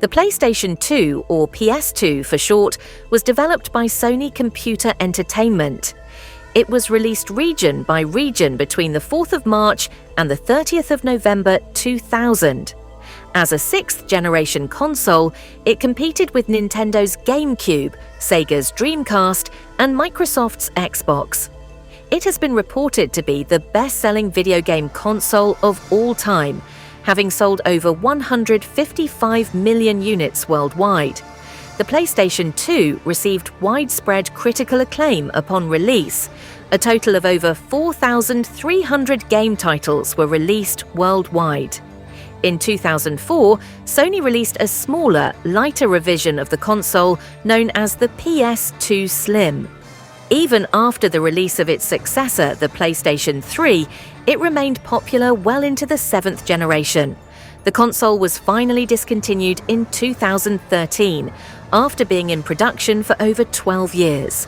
The PlayStation 2, or PS2 for short, was developed by Sony Computer Entertainment. It was released region by region between the 4th of March and the 30th of November 2000. As a sixth-generation console, it competed with Nintendo's GameCube, Sega's Dreamcast, and Microsoft's Xbox. It has been reported to be the best-selling video game console of all time, having sold over 155 million units worldwide. The PlayStation 2 received widespread critical acclaim upon release. A total of over 4,300 game titles were released worldwide. In 2004, Sony released a smaller, lighter revision of the console known as the PS2 Slim. Even after the release of its successor, the PlayStation 3, it remained popular well into the 7th generation. The console was finally discontinued in 2013, after being in production for over 12 years.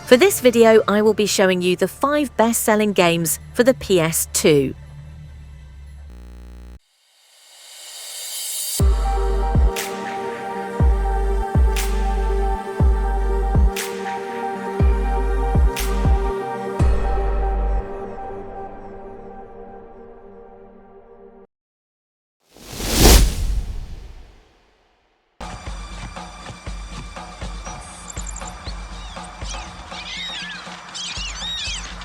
For this video, I will be showing you the 5 best-selling games for the PS2.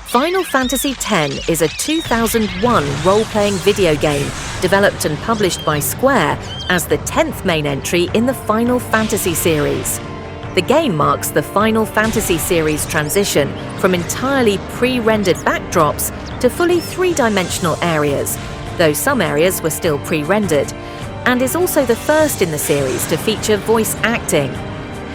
Final Fantasy X is a 2001 role-playing video game developed and published by Square as the 10th main entry in the Final Fantasy series. The game marks the Final Fantasy series transition from entirely pre-rendered backdrops to fully three-dimensional areas, though some areas were still pre-rendered, and is also the first in the series to feature voice acting.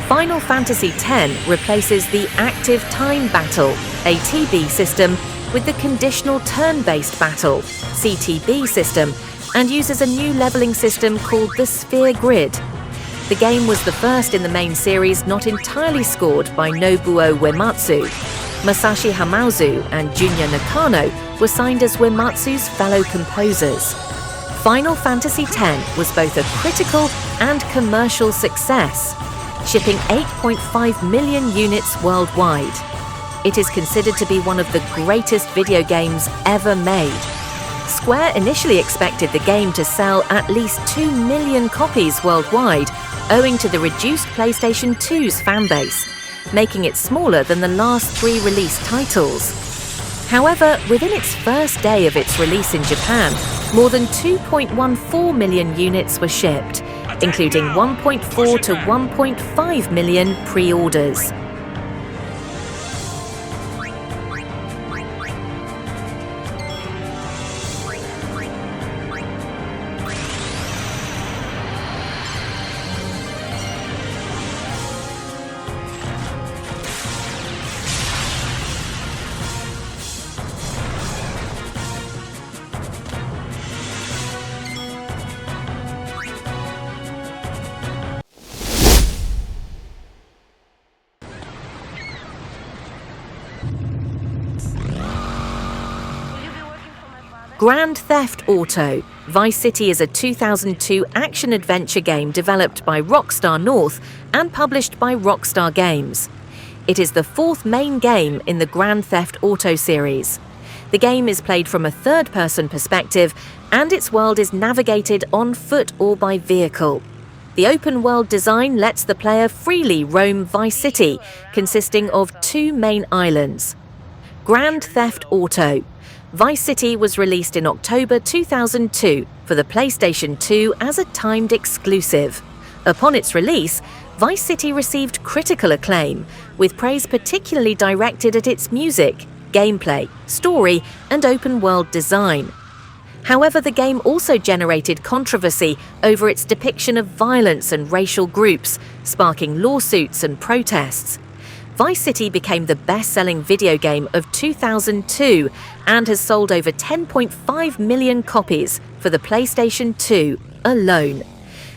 Final Fantasy X replaces the Active Time Battle (ATB) system with the Conditional Turn-Based Battle (CTB) system and uses a new leveling system called the Sphere Grid. The game was the first in the main series not entirely scored by Nobuo Uematsu. Masashi Hamauzu and Junya Nakano were signed as Uematsu's fellow composers. Final Fantasy X was both a critical and commercial success, shipping 8.5 million units worldwide. It is considered to be one of the greatest video games ever made. Square initially expected the game to sell at least 2 million copies worldwide, owing to the reduced PlayStation 2's fanbase, making it smaller than the last 3 released titles. However, within its first day of its release in Japan, more than 2.14 million units were shipped, including 1.4 to 1.5 million pre-orders. Grand Theft Auto: Vice City is a 2002 action-adventure game developed by Rockstar North and published by Rockstar Games. It is the 4th main game in the Grand Theft Auto series. The game is played from a third-person perspective, and its world is navigated on foot or by vehicle. The open-world design lets the player freely roam Vice City, consisting of 2 main islands. Grand Theft Auto: Vice City was released in October 2002 for the PlayStation 2 as a timed exclusive. Upon its release, Vice City received critical acclaim, with praise particularly directed at its music, gameplay, story, and open-world design. However, the game also generated controversy over its depiction of violence and racial groups, sparking lawsuits and protests. Vice City became the best-selling video game of 2002 and has sold over 10.5 million copies for the PlayStation 2 alone.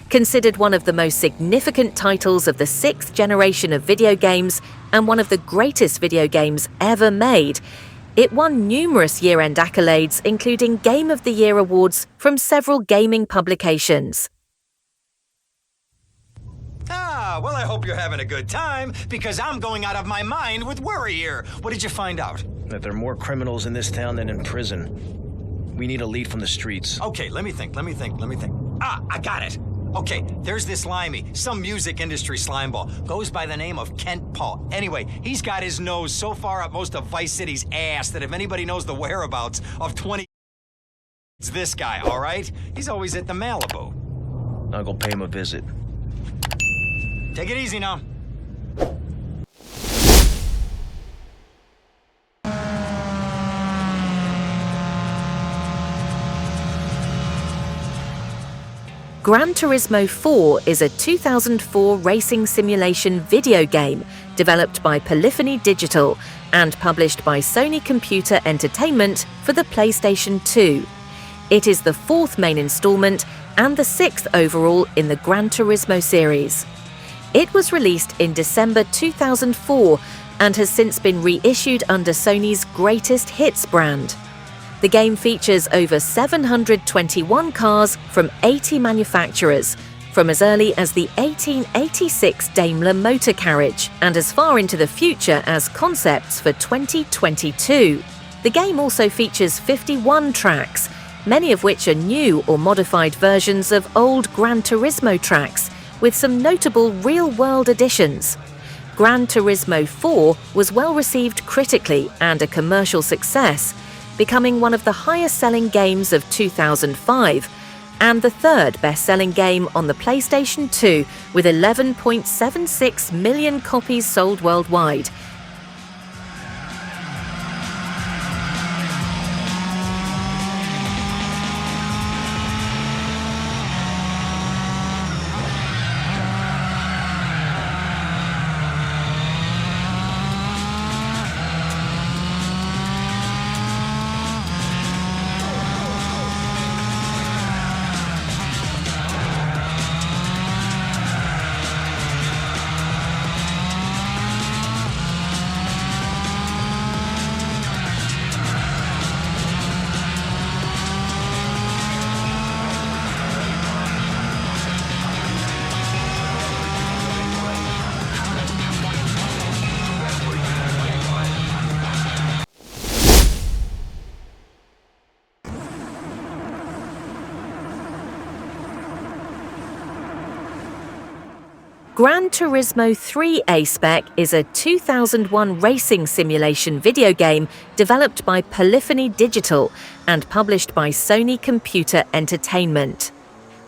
Considered one of the most significant titles of the 6th generation of video games and one of the greatest video games ever made, it won numerous year-end accolades, including Game of the Year awards from several gaming publications. Well, I hope you're having a good time, because I'm going out of my mind with worry here. What did you find out? That there are more criminals in this town than in prison. We need a lead from the streets. Okay, let me think. I got it. Okay, there's this limey, some music industry slimeball. Goes by the name of Kent Paul. Anyway, he's got his nose so far up most of Vice City's ass that if anybody knows the whereabouts of 20... It's this guy, all right? He's always at the Malibu. I'll go pay him a visit. Take it easy now. Gran Turismo 4 is a 2004 racing simulation video game developed by Polyphony Digital and published by Sony Computer Entertainment for the PlayStation 2. It is the fourth main installment and the sixth overall in the Gran Turismo series. It was released in December 2004 and has since been reissued under Sony's Greatest Hits brand. The game features over 721 cars from 80 manufacturers, from as early as the 1886 Daimler motor carriage and as far into the future as concepts for 2022. The game also features 51 tracks, many of which are new or modified versions of old Gran Turismo tracks, with some notable real-world additions. Gran Turismo 4 was well received critically and a commercial success, becoming one of the highest-selling games of 2005 and the third best-selling game on the PlayStation 2 with 11.76 million copies sold worldwide. Gran Turismo 3 A-Spec is a 2001 racing simulation video game developed by Polyphony Digital and published by Sony Computer Entertainment.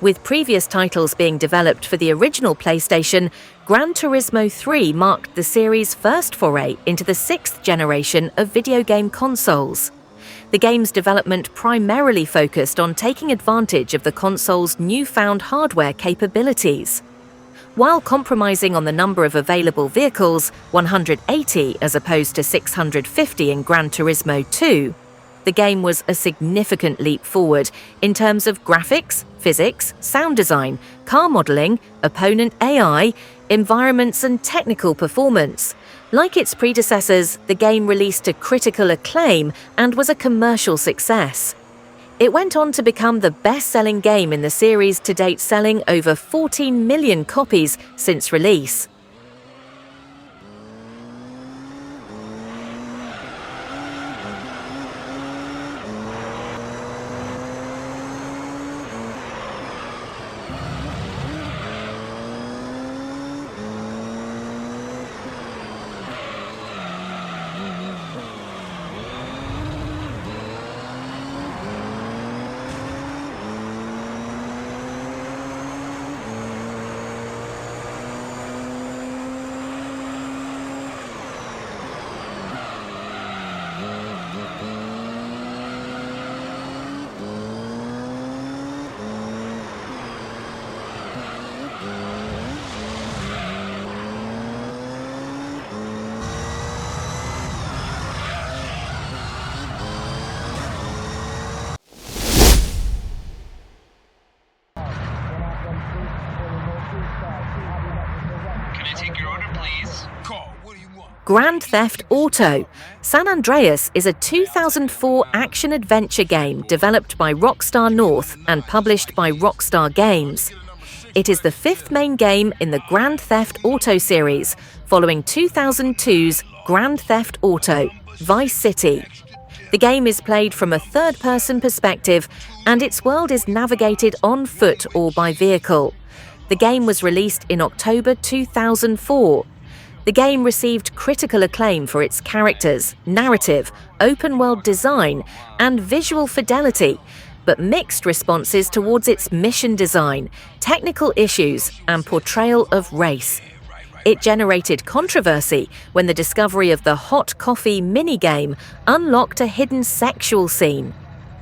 With previous titles being developed for the original PlayStation, Gran Turismo 3 marked the series' first foray into the sixth generation of video game consoles. The game's development primarily focused on taking advantage of the console's newfound hardware capabilities. While compromising on the number of available vehicles, 180 as opposed to 650 in Gran Turismo 2, the game was a significant leap forward in terms of graphics, physics, sound design, car modeling, opponent AI, environments and technical performance. Like its predecessors, the game released to critical acclaim and was a commercial success. It went on to become the best-selling game in the series to date, selling over 14 million copies since release. Grand Theft Auto. San Andreas is a 2004 action-adventure game developed by Rockstar North and published by Rockstar Games. It is the fifth main game in the Grand Theft Auto series, following 2002's Grand Theft Auto: Vice City. The game is played from a third-person perspective, and its world is navigated on foot or by vehicle. The game was released in October 2004. The game received critical acclaim for its characters, narrative, open-world design, and visual fidelity, but mixed responses towards its mission design, technical issues, and portrayal of race. It generated controversy when the discovery of the hot coffee minigame unlocked a hidden sexual scene.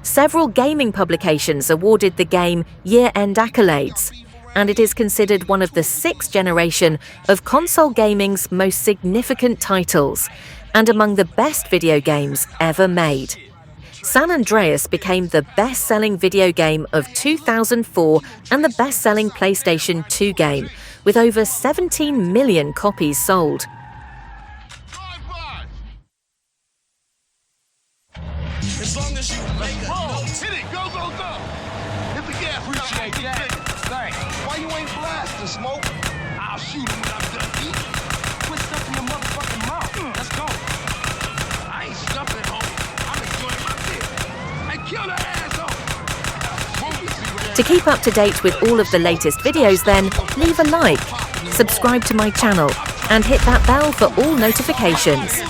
Several gaming publications awarded the game year-end accolades, and it is considered one of the sixth generation of console gaming's most significant titles, and among the best video games ever made. San Andreas became the best-selling video game of 2004 and the best-selling PlayStation 2 game, with over 17 million copies sold. As long as you make it, hit it, go, go, go. Hit the gas, appreciate that. Thanks. Why you ain't blasting, Smoke? I'll shoot him when I'm done eating. Quit stuffing your motherfucking mouth. Let's go. I ain't stuffing, homie. I'm enjoying my beer. Hey, kill the asshole. To keep up to date with all of the latest videos then, leave a like, subscribe to my channel, and hit that bell for all notifications.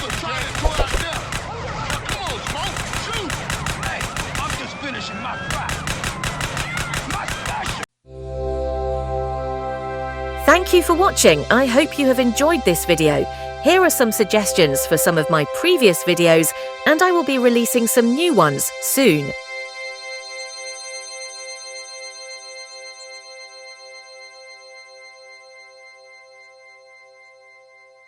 Thank you for watching. I hope you have enjoyed this video. Here are some suggestions for some of my previous videos, and I will be releasing some new ones soon.